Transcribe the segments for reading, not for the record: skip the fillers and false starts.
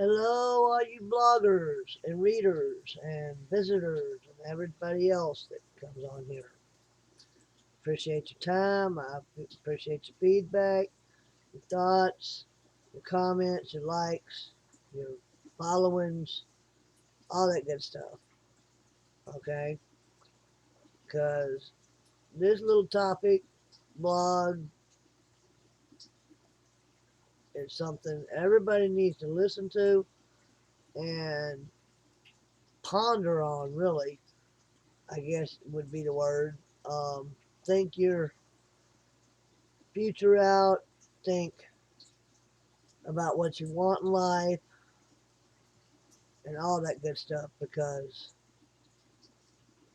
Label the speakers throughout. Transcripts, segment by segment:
Speaker 1: Hello, all you bloggers and readers and visitors and everybody else that comes on here. Appreciate your time. I appreciate your feedback, your thoughts, your comments, your likes, your followings, all that good stuff. Okay? Because this little topic, blog, is something everybody needs to listen to and ponder on, really, I guess would be the word. Think your future out, think about what you want in life, and all that good stuff because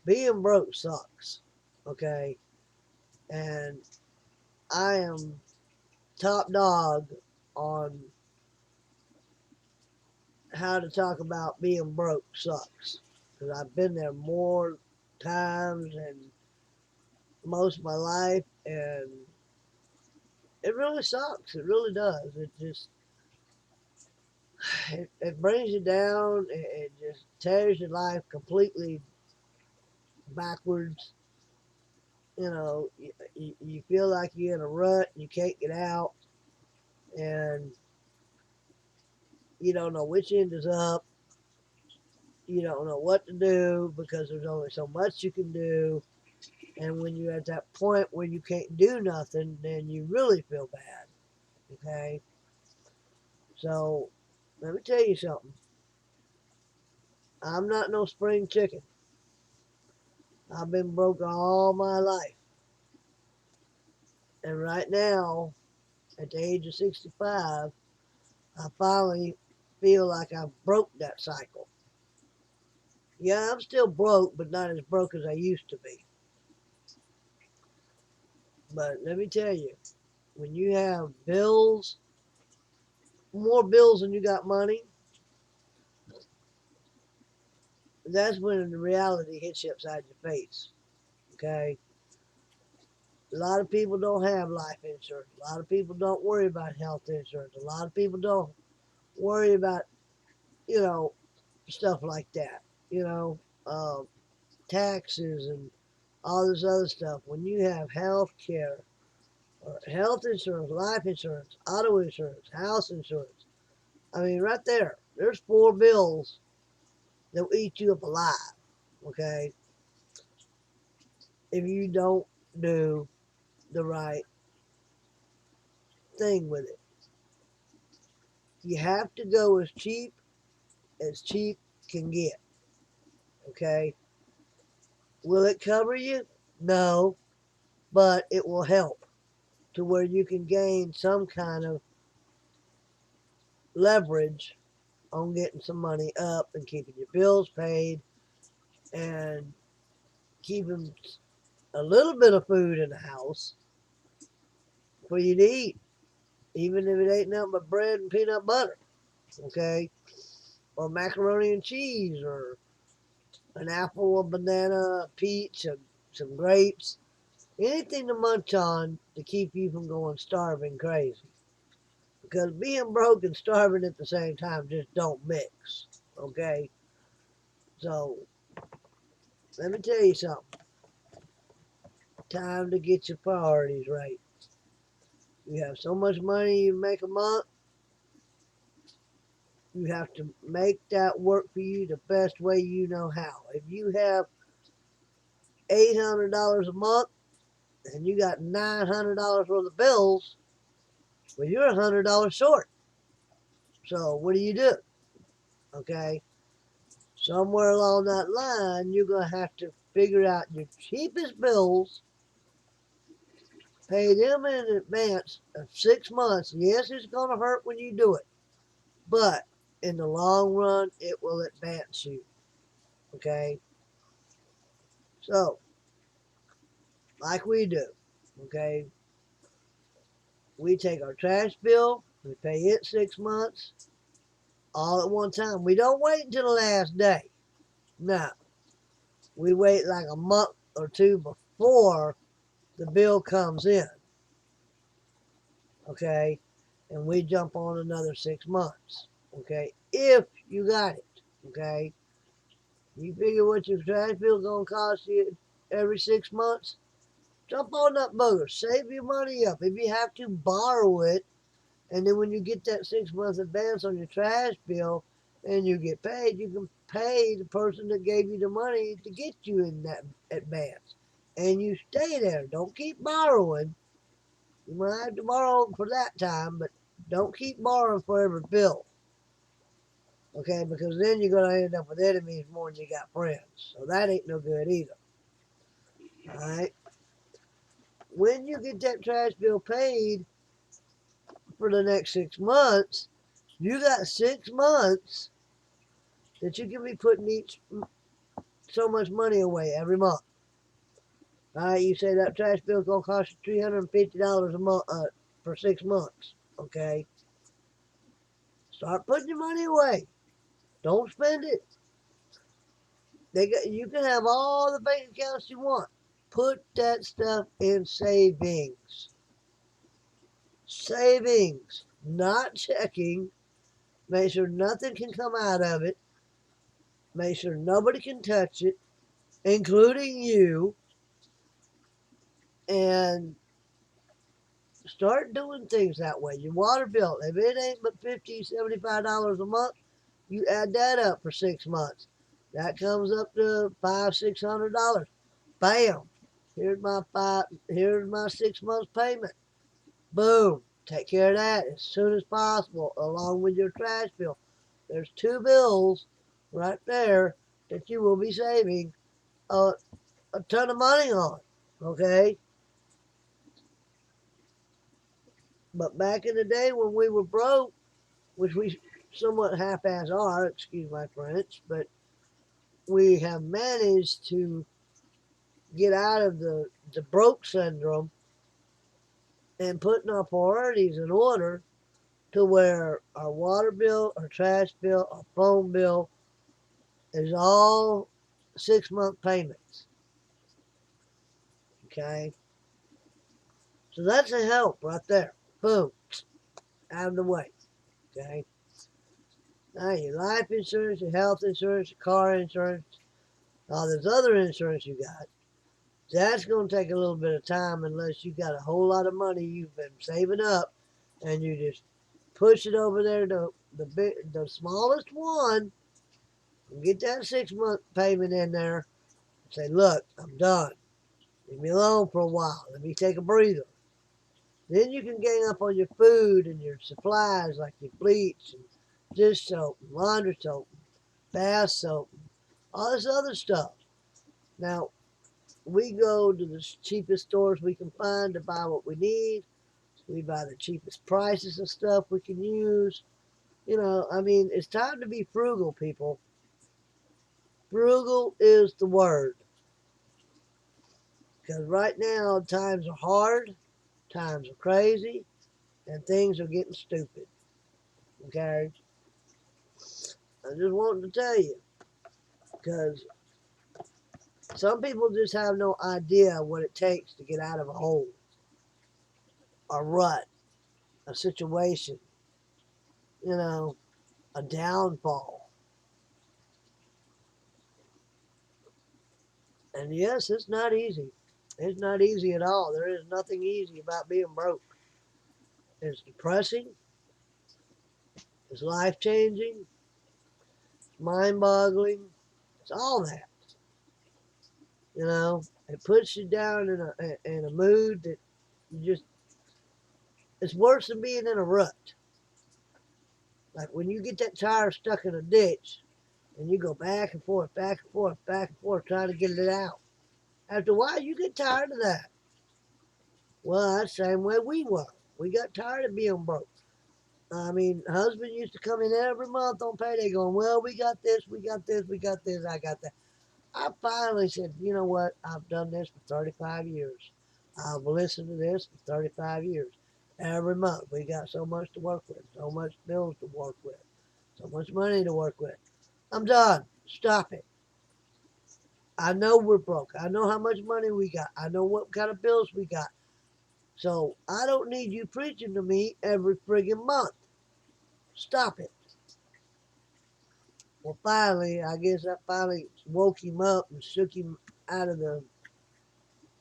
Speaker 1: being broke sucks, okay? And I am top dog on how to talk about being broke sucks because I've been there more times and most of my life, and it really sucks. It really does. It brings you down. It just tears your life completely backwards. You feel like you're in a rut and you can't get out, and you don't know which end is up. You don't know what to do because there's only so much you can do. And when you're at that point where you can't do nothing, then you really feel bad. Okay? So, let me tell you something. I'm not no spring chicken. I've been broke all my life. And right now, at the age of 65, I finally feel like I've broke that cycle. Yeah, I'm still broke, but not as broke as I used to be. But let me tell you, when you have bills, more bills than you got money, that's when the reality hits you upside your face. Okay? A lot of people don't have life insurance. A lot of people don't worry about health insurance. A lot of people don't worry about, you know, stuff like that. You know, uh, taxes and all this other stuff. When you have health care, or health insurance, life insurance, auto insurance, house insurance. I mean, right there, there's four bills that will eat you up alive, okay, if you don't do the right thing with it. You have to go as cheap can get, okay? Will it cover you? No, but it will help to where you can gain some kind of leverage on getting some money up and keeping your bills paid and keeping a little bit of food in the house for you to eat, even if it ain't nothing but bread and peanut butter, okay? Or macaroni and cheese, or an apple, a banana, a peach, some grapes, anything to munch on to keep you from going starving crazy. Because being broke and starving at the same time just don't mix, okay? So, let me tell you something. Time to get your priorities right. You have so much money you make a month, you have to make that work for you the best way you know how. If you have $800 a month and you got $900 worth of bills, well, you're $100 short. So what do you do? Okay, somewhere along that line, you're gonna have to figure out your cheapest bills, pay them in advance of 6 months. Yes, it's gonna hurt when you do it, but in the long run, it will advance you. Okay, so like we do. Okay, we take our trash bill, we pay it 6 months, all at one time. We don't wait until the last day. No, we wait like a month or two before the bill comes in. Okay, and we jump on another 6 months. Okay, if you got it. Okay, you figure what your trash bill gonna cost you every 6 months. Jump on that booger. Save your money up. If you have to borrow it, and then when you get that 6 months advance on your trash bill and you get paid, you can pay the person that gave you the money to get you in that advance. And you stay there. Don't keep borrowing. You might have to borrow for that time, but don't keep borrowing for every bill. Okay, because then you're going to end up with enemies more than you got friends. So that ain't no good either. All right. When you get that trash bill paid for the next 6 months, you got 6 months that you can be putting each so much money away every month. All right, you say that trash bill's gonna cost you $350 a month for 6 months. Okay, start putting your money away. Don't spend it. You can have all the bank accounts you want. Put that stuff in savings. Savings, not checking. Make sure nothing can come out of it. Make sure nobody can touch it, including you. And start doing things that way. Your water bill, if it ain't but $50, $75 a month, you add that up for 6 months. That comes up to $500, $600. Bam! Here's my 6 months payment. Boom! Take care of that as soon as possible, along with your trash bill. There's two bills right there that you will be saving a ton of money on. Okay? But back in the day when we were broke, which we somewhat half-ass are, excuse my French, but we have managed to get out of the broke syndrome and putting our priorities in order to where our water bill, our trash bill, our phone bill is all 6 month payments. Okay? So that's a help right there. Boom. Out of the way. Okay? Now your life insurance, your health insurance, your car insurance, all this other insurance you got. That's going to take a little bit of time unless you got a whole lot of money you've been saving up and you just push it over there to the smallest one and get that 6 month payment in there and say, look, I'm done. Leave me alone for a while. Let me take a breather. Then you can gang up on your food and your supplies like your bleach and dish soap, and laundry soap, bath soap, all this other stuff. Now, we go to the cheapest stores we can find to buy what we need. We buy the cheapest prices of stuff we can use. You know, I mean, it's time to be frugal, people. Frugal is the word. Because right now, times are hard, times are crazy, and things are getting stupid. Okay? I just wanted to tell you. Because some people just have no idea what it takes to get out of a hole, a rut, a situation, you know, a downfall. And yes, it's not easy. It's not easy at all. There is nothing easy about being broke. It's depressing. It's life changing. It's mind boggling. It's all that. You know, it puts you down in a mood that you just, it's worse than being in a rut. Like when you get that tire stuck in a ditch and you go back and forth, back and forth, back and forth, trying to get it out. After a while, you get tired of that. Well, that's the same way we were. We got tired of being broke. I mean, husband used to come in every month on payday going, well, we got this, we got this, we got this, I got that. I finally said, you know what? I've done this for 35 years. I've listened to this for 35 years. Every month, we got so much to work with, so much bills to work with, so much money to work with. I'm done. Stop it. I know we're broke. I know how much money we got. I know what kind of bills we got. So I don't need you preaching to me every friggin' month. Stop it. Well, finally, I guess I finally woke him up and shook him out of the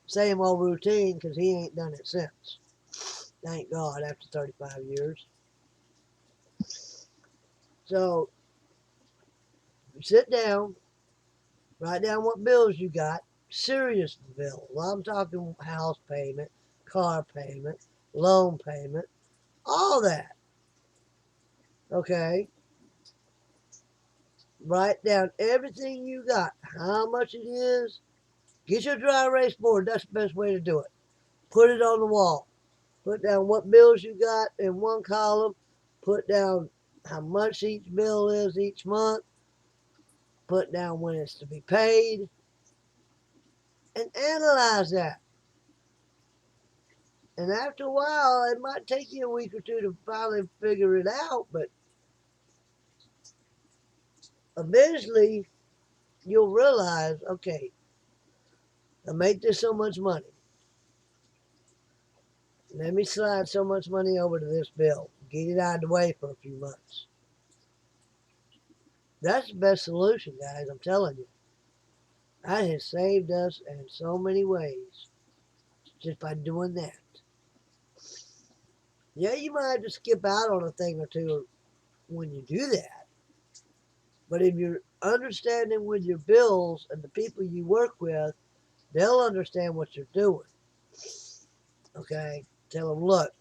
Speaker 1: same old routine because he ain't done it since. Thank God, after 35 years. So, sit down, write down what bills you got, serious bills. I'm talking house payment, car payment, loan payment, all that. Okay? Write down everything you got, how much it is. Get your dry erase board. That's the best way to do it. Put it on the wall. Put down what bills you got in one column. Put down how much each bill is each month. Put down when it's to be paid. And analyze that. And after a while, it might take you a week or two to finally figure it out, but eventually you'll realize, okay, I make this so much money. Let me slide so much money over to this bill. Get it out of the way for a few months. That's the best solution, guys. I'm telling you. That has saved us in so many ways just by doing that. Yeah, you might have to skip out on a thing or two when you do that. But if you're understanding with your bills and the people you work with, they'll understand what you're doing. Okay? Tell them, look,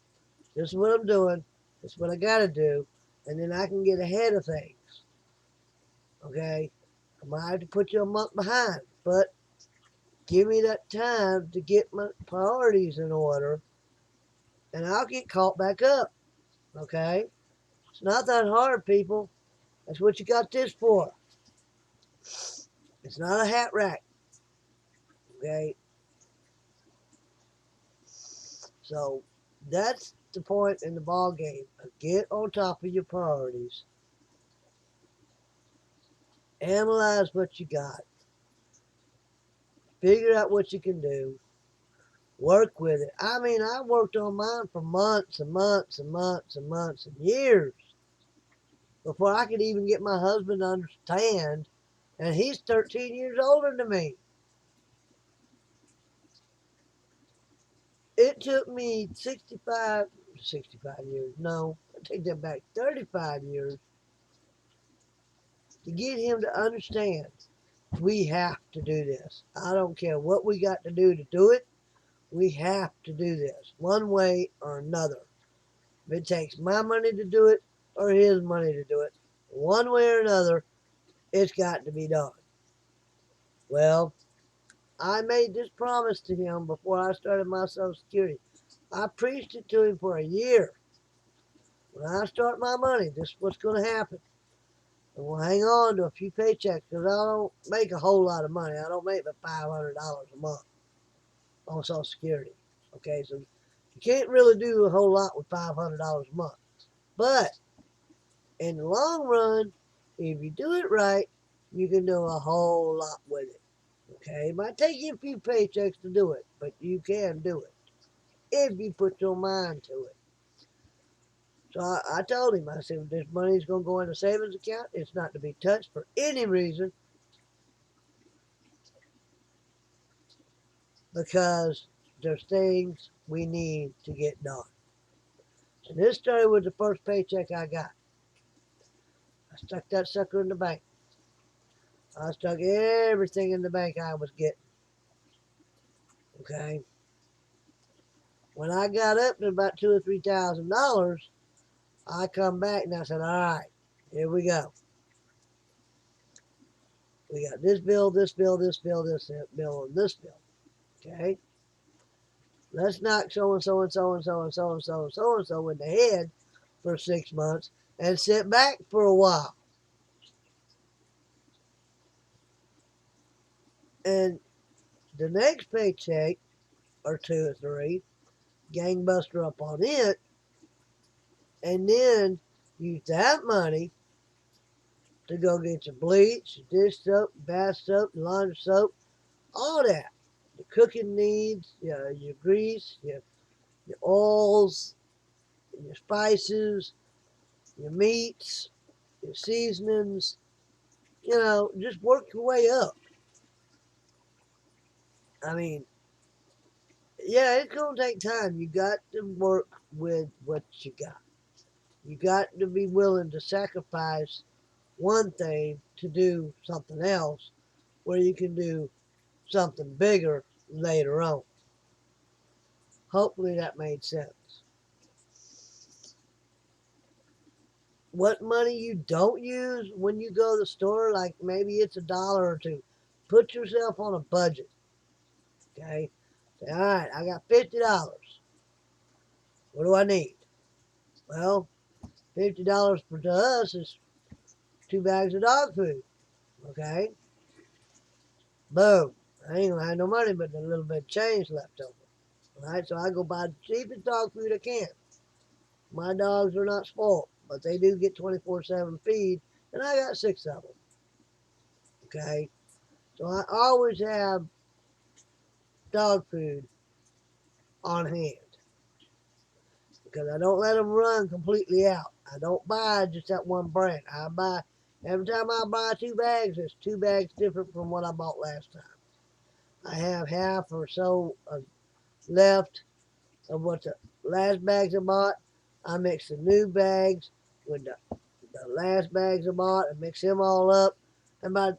Speaker 1: this is what I'm doing. This is what I got to do. And then I can get ahead of things. Okay? I might have to put you a month behind. But give me that time to get my priorities in order. And I'll get caught back up. Okay? It's not that hard, people. That's what you got this for. It's not a hat rack. Okay? So that's the point in the ball game. Get on top of your priorities. Analyze what you got. Figure out what you can do. Work with it. I mean, I worked on mine for months and months and months and months and years before I could even get my husband to understand. And he's 13 years older than me. It took me 65 years. No, I take that back. 35 years to get him to understand we have to do this. I don't care what we got to do it. We have to do this one way or another. If it takes my money to do it or his money to do it, one way or another, it's got to be done. Well, I made this promise to him before I started my Social Security. I preached it to him for a year. When I start my money, this is what's going to happen. And we'll hang on to a few paychecks because I don't make a whole lot of money. I don't make but $500 a month on Social Security. Okay, so you can't really do a whole lot with $500 a month. But in the long run, if you do it right, you can do a whole lot with it. Okay, it might take you a few paychecks to do it, but you can do it if you put your mind to it. So I told him, I said, if this money's going to go in a savings account, it's not to be touched for any reason because there's things we need to get done. And this started with the first paycheck I got. I stuck that sucker in the bank. I stuck everything in the bank I was getting. Okay. When I got up to about $2,000 or $3,000, I come back and I said, all right, here we go. We got this bill, this bill, this bill, this bill, and this bill. Okay. Let's knock so and so and so and so and so and so and so and so in the head for 6 months and sit back for a while. And the next paycheck, or two or three, gangbuster up on it, and then use that money to go get your bleach, your dish soap, bath soap, laundry soap, all that. Your cooking needs, your grease, your oils, your spices, your meats, your seasonings, just work your way up. I mean, yeah, it's gonna take time. You got to work with what you got. You got to be willing to sacrifice one thing to do something else where you can do something bigger later on. Hopefully that made sense. What money you don't use when you go to the store, like maybe it's $1 or two, put yourself on a budget. Okay? Say, all right, I got $50. What do I need? Well, $50 for us is 2 bags of dog food. Okay? Boom. I ain't gonna have no money but a little bit of change left over. All right, so I go buy the cheapest dog food I can. My dogs are not spoiled, but they do get 24/7 feed, and I got 6 of them. Okay? So I always have dog food on hand because I don't let them run completely out. I don't buy just that one brand. Every time I buy 2 bags, it's 2 bags different from what I bought last time. I have half or so left of what the last bags I bought. I mix the new bags with the last bags I bought and mix them all up. And I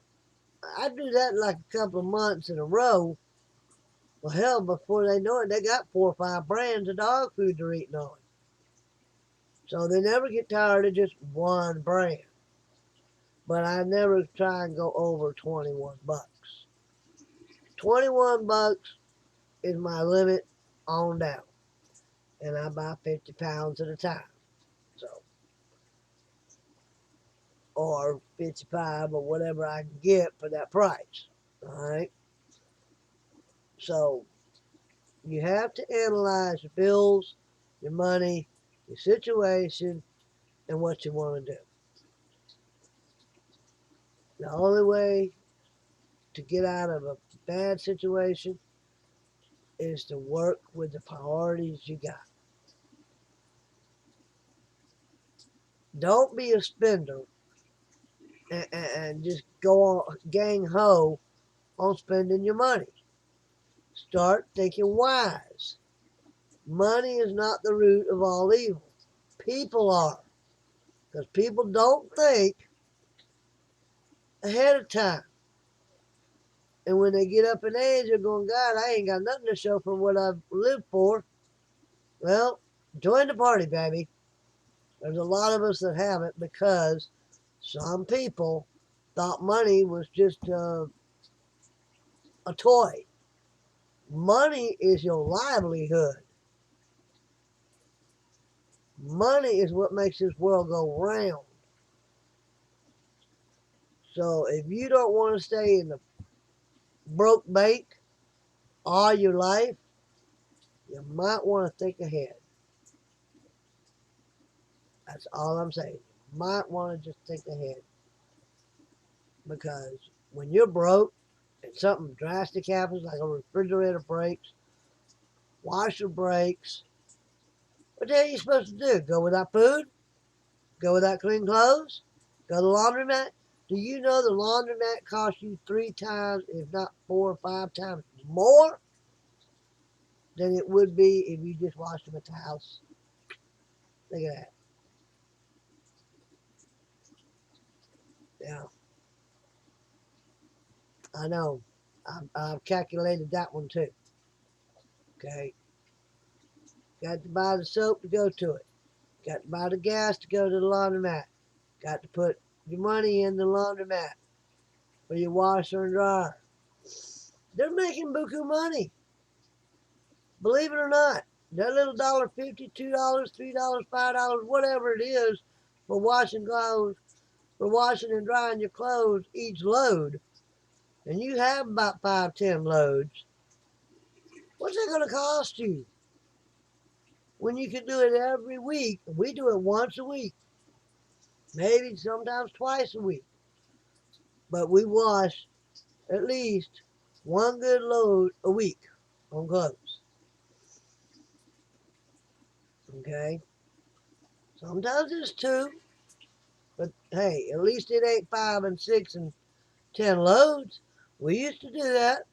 Speaker 1: do that like a couple of months in a row. Well, hell, before they know it, they got 4 or 5 brands of dog food they're eating on. So they never get tired of just one brand. But I never try and go over 21 bucks. 21 bucks is my limit on down. And I buy 50 pounds at a time. So, or 55 or whatever I can get for that price. All right. So you have to analyze your bills, your money, your situation, and what you want to do. The only way to get out of a bad situation is to work with the priorities you got. Don't be a spender and just go on gang ho on spending your money. Start thinking wise. Money is not the root of all evil. People are. Because people don't think ahead of time. And when they get up in age, they're going, God, I ain't got nothing to show for what I've lived for. Well, join the party, baby. There's a lot of us that haven't because some people thought money was just a toy. Money is your livelihood. Money is what makes this world go round. So if you don't want to stay in the broke bank all your life, you might want to think ahead. That's all I'm saying. You might want to just think ahead. Because when you're broke and something drastic happens, like a refrigerator breaks, washer breaks, what the hell are you supposed to do? Go without food? Go without clean clothes? Go to the laundromat? Do you know the laundromat costs you 3 times, if not 4 or 5 times more than it would be if you just washed them at the house? Look at that. Yeah, I know. I've calculated that one too. Okay. Got to buy the soap to go to it. Got to buy the gas to go to the laundromat. Got to put your money in the laundromat for your washer and dryer. They're making buku money. Believe it or not. That little $1.50, $2, $3, $5, whatever it is for washing clothes, for washing and drying your clothes each load, and you have about 5, 10 loads, what's that going to cost you? When you can do it every week, we do it once a week, maybe sometimes twice a week, but we wash at least one good load a week on clothes. Okay? Sometimes it's two, But hey, at least it ain't 5 and 6 and 10 loads. We used to do that.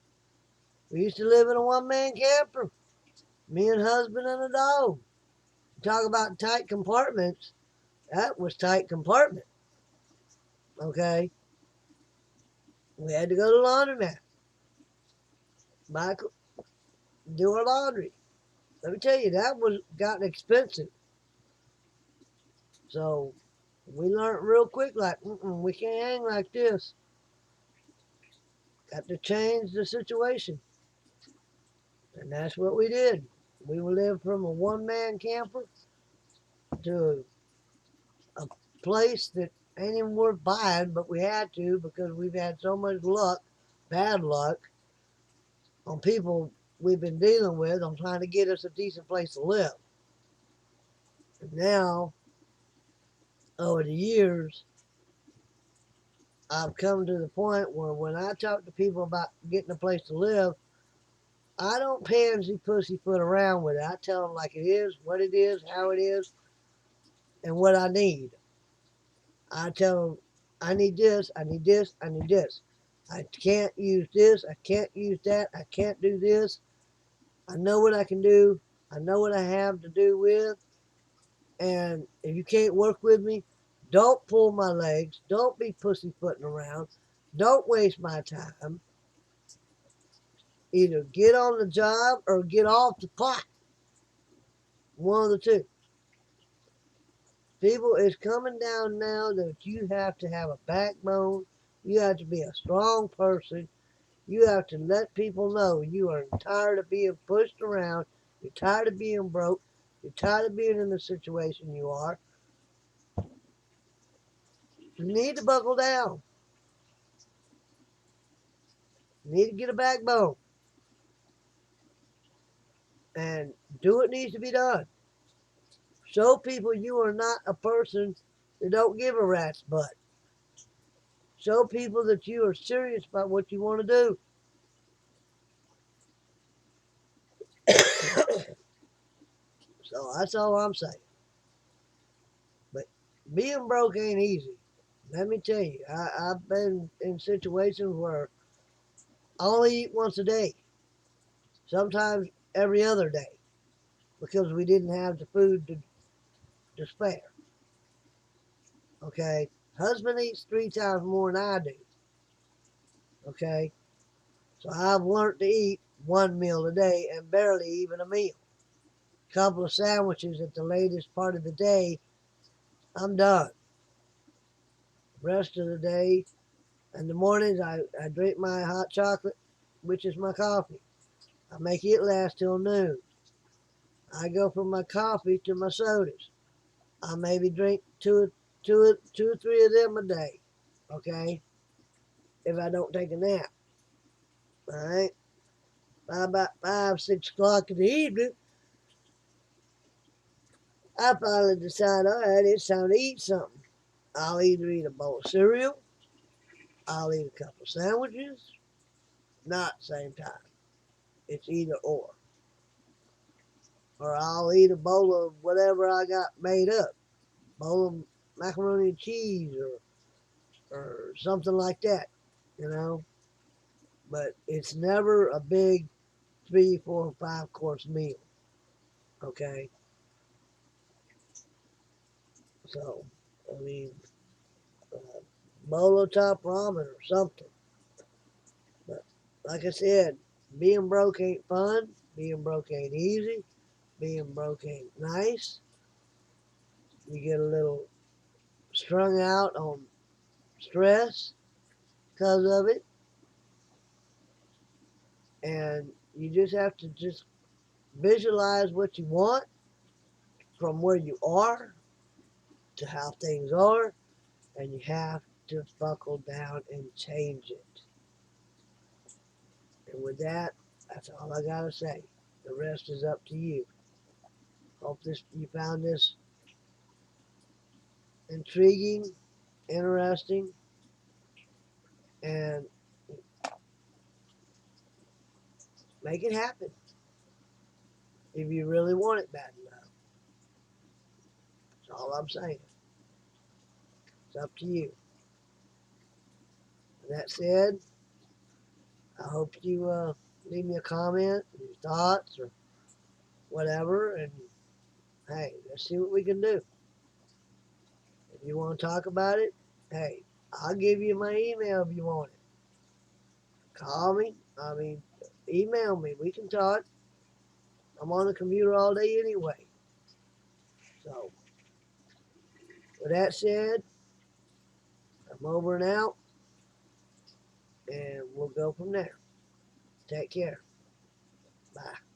Speaker 1: We used to live in a one-man camper. Me and husband and a dog. Talk about tight compartments. That was tight compartment. Okay. We had to go to the laundromat. Buy, do our laundry. Let me tell you, that was gotten expensive. So we learned real quick, like, we can't hang like this. Got to change the situation. And that's what we did. We lived from a one-man camper to a place that ain't even worth buying, but we had to because we've had so much luck, bad luck, on people we've been dealing with on trying to get us a decent place to live. And now, over the years, I've come to the point where when I talk to people about getting a place to live, I don't pansy pussyfoot around with it. I tell them like it is, how it is, and what I need. I tell them, I need this, I need this, I need this. I can't use this, I can't use that, I can't do this. I know what I can do. I know what I have to do with. And if you can't work with me, don't pull my legs. Don't be pussyfooting around. Don't waste my time. Either get on the job or get off the clock. One of the two. People, it's coming down now that you have to have a backbone. You have to be a strong person. You have to let people know you are tired of being pushed around. You're tired of being broke. You're tired of being in the situation you are. You need to buckle down. You need to get a backbone. And do what needs to be done. Show people you are not a person that don't give a rat's butt. Show people that you are serious about what you want to do. So that's all I'm saying. But being broke ain't easy. Let me tell you, I've been in situations where I only eat once a day, sometimes every other day, because we didn't have the food to spare. Okay? Husband eats 3 times more than I do. Okay? So I've learned to eat one meal a day and barely even a meal. A couple of sandwiches at the latest part of the day, I'm done. Rest of the day, in the mornings, I drink my hot chocolate, which is my coffee. I make it last till noon. I go from my coffee to my sodas. I maybe drink two or three of them a day, okay, if I don't take a nap. All right? By about 5, 6 o'clock in the evening, I finally decide, all right, it's time to eat something. I'll either eat a bowl of cereal, I'll eat a couple of sandwiches, not same time. It's either or. Or I'll eat a bowl of whatever I got made up. Bowl of macaroni and cheese or something like that, you know. But it's never a big 3, 4, 5 course meal. Okay? So, I mean, bowl of top ramen or something. But like I said, being broke ain't fun. Being broke ain't easy. Being broke ain't nice. You get a little strung out on stress because of it. And you just have to just visualize what you want from where you are to how things are. And you have to buckle down and change it. And with that, that's all I got to say. The rest is up to you. Hope you found this intriguing, interesting, and make it happen if you really want it bad enough. That's all I'm saying. It's up to you. With that said, I hope you leave me a comment, your thoughts, or whatever, and hey, let's see what we can do. If you want to talk about it, hey, I'll give you my email if you want it. Call me. Email me. We can talk. I'm on the computer all day anyway. So, with that said, I'm over and out, and we'll go from there. Take care. Bye.